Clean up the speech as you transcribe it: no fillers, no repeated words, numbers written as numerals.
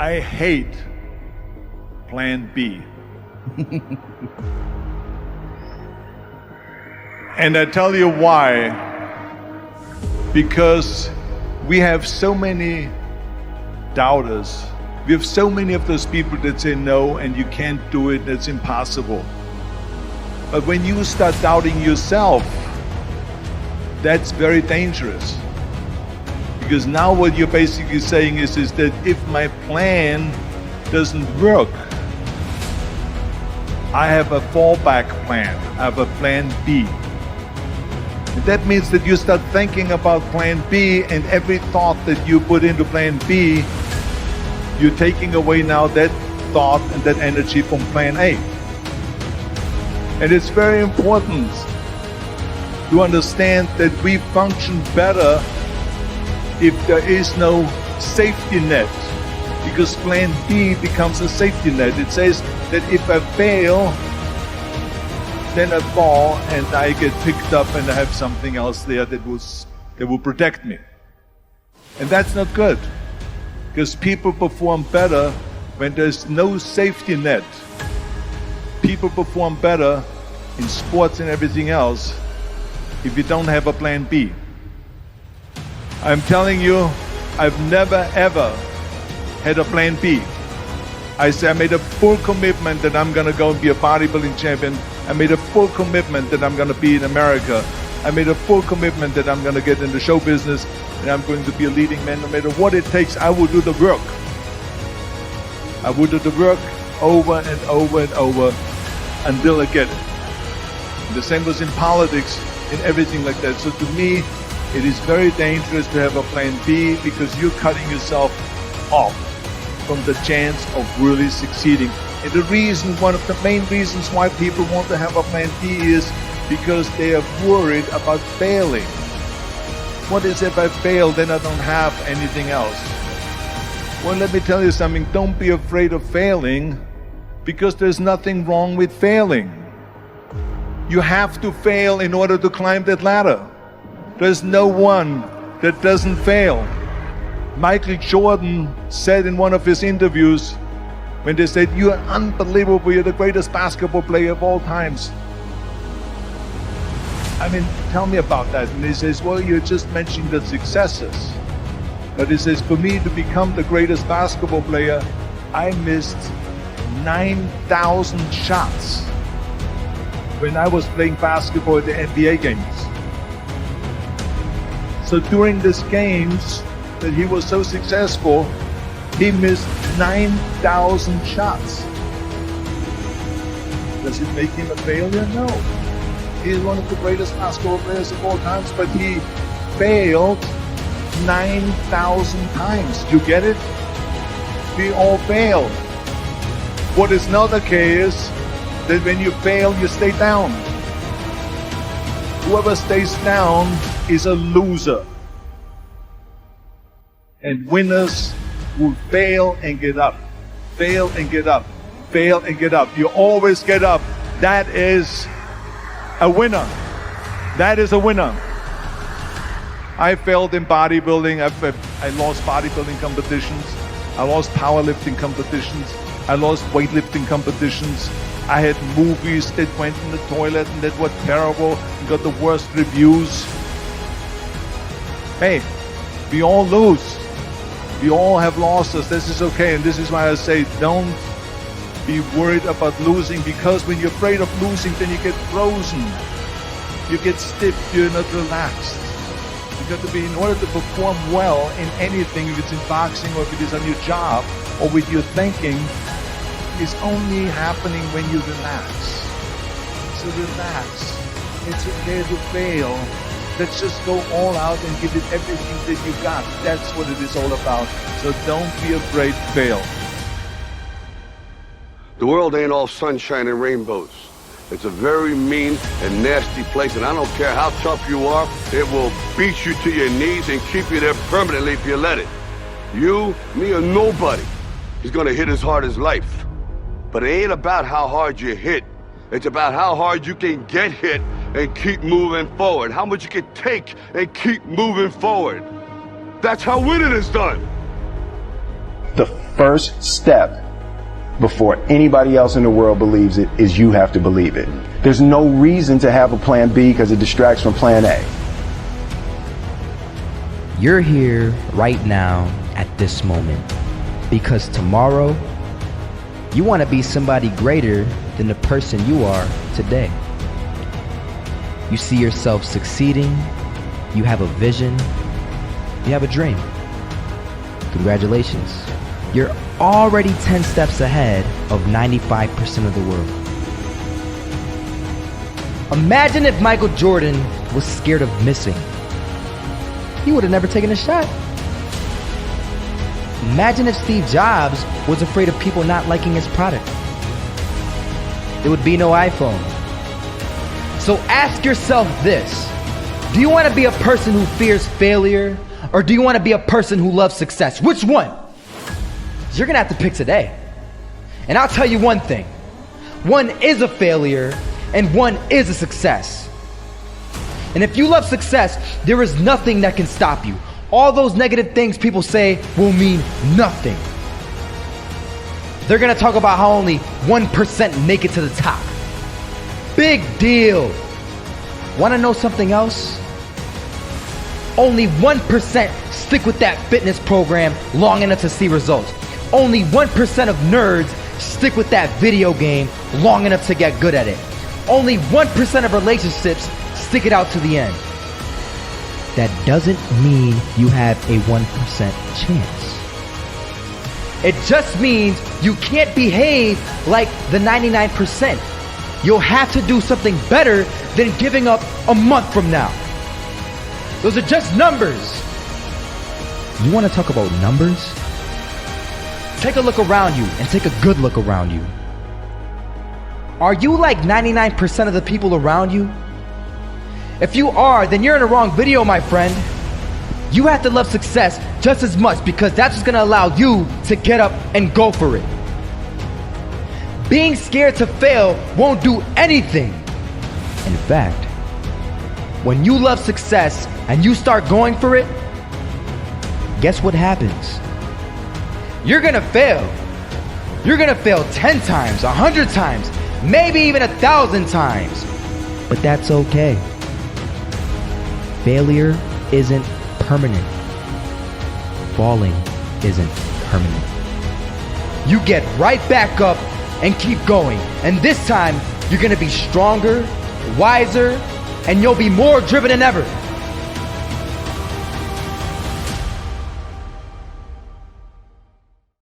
I hate plan B. And I tell you why. Because we have so many doubters. We have so many of those people that say no and you can't do it, that's impossible. But when you start doubting yourself, that's very dangerous. Because now what you're basically saying is that if my plan doesn't work, I have a fallback plan. I have a plan B. And that means that you start thinking about plan B, and every thought that you put into plan B, you're taking away now that thought and that energy from plan A. And it's very important to understand that we function better if there is no safety net, because plan B becomes a safety net. It says that if I fail, then I fall and I get picked up and I have something else there that will protect me. And that's not good, because people perform better when there's no safety net. People perform better in sports and everything else if you don't have a plan B. I'm telling you, I've never ever had a plan B. I made a full commitment that I'm gonna go and be a bodybuilding champion. I made a full commitment that I'm gonna be in America. I made a full commitment that I'm gonna get into show business and I'm going to be a leading man. No matter what it takes, I will do the work. I will do the work over and over and over until I get it. And the same was in politics, in everything like that. So to me, it is very dangerous to have a plan B, because you're cutting yourself off from the chance of really succeeding. And the reason, one of the main reasons why people want to have a plan B is because they are worried about failing. What is if I fail, then I don't have anything else? Well, let me tell you something, don't be afraid of failing, because there's nothing wrong with failing. You have to fail in order to climb that ladder. There's no one that doesn't fail. Michael Jordan said in one of his interviews, when they said, "You are unbelievable, you're the greatest basketball player of all times." I mean, tell me about that. And he says, well, you just mentioned the successes. But he says, for me to become the greatest basketball player, I missed 9,000 shots when I was playing basketball at the NBA games. So during these games that he was so successful, he missed 9,000 shots. Does it make him a failure? No. He is one of the greatest basketball players of all times, but he failed 9,000 times. You get it? We all fail. What is not okay is that when you fail, you stay down. Whoever stays down is a loser. And winners will fail and get up. Fail and get up. Fail and get up. You always get up. That is a winner. That is a winner. I failed in bodybuilding. I lost bodybuilding competitions. I lost powerlifting competitions. I lost weightlifting competitions. I had movies that went in the toilet and that were terrible and got the worst reviews. Hey, we all lose. We all have losses. This is okay. And this is why I say don't be worried about losing, because when you're afraid of losing, then you get frozen. You get stiff. You're not relaxed. You got to be, in order to perform well in anything, if it's in boxing or if it is on your job or with your thinking, is only happening when you relax. So relax. It's okay to fail. Let's just go all out and give it everything that you got. That's what it is all about. So don't be afraid to fail. The world ain't all sunshine and rainbows. It's a very mean and nasty place, and I don't care how tough you are, it will beat you to your knees and keep you there permanently if you let it. You, me, or nobody is gonna hit as hard as life. But it ain't about how hard you hit. It's about how hard you can get hit and keep moving forward. How much you can take and keep moving forward. That's how winning is done. The first step before anybody else in the world believes it is you have to believe it. There's no reason to have a plan B because it distracts from plan A. You're here right now at this moment because tomorrow you want to be somebody greater than the person you are today. You see yourself succeeding, you have a vision, you have a dream. Congratulations. You're already 10 steps ahead of 95% of the world. Imagine if Michael Jordan was scared of missing. He would have never taken a shot. Imagine if Steve Jobs was afraid of people not liking his product. There would be no iPhone. So ask yourself this. Do you want to be a person who fears failure, or do you want to be a person who loves success? Which one? You're going to have to pick today. And I'll tell you one thing. One is a failure, and one is a success. And if you love success, there is nothing that can stop you. All those negative things people say will mean nothing. They're going to talk about how only 1% make it to the top. Big deal. Want to know something else? Only 1% stick with that fitness program long enough to see results. Only 1% of nerds stick with that video game long enough to get good at it. Only 1% of relationships stick it out to the end. That doesn't mean you have a 1% chance. It just means you can't behave like the 99%. You'll have to do something better than giving up a month from now. Those are just numbers. You want to talk about numbers? Take a look around you and take a good look around you. Are you like 99% of the people around you? If you are, then you're in the wrong video, my friend. You have to love success just as much because that's what's going to allow you to get up and go for it. Being scared to fail won't do anything. In fact, when you love success and you start going for it, guess what happens? You're gonna fail. You're gonna fail 10 times, 100 times, maybe even 1,000 times. But that's okay. Failure isn't permanent. Falling isn't permanent. You get right back up and keep going. And this time, you're gonna be stronger, wiser, and you'll be more driven than ever.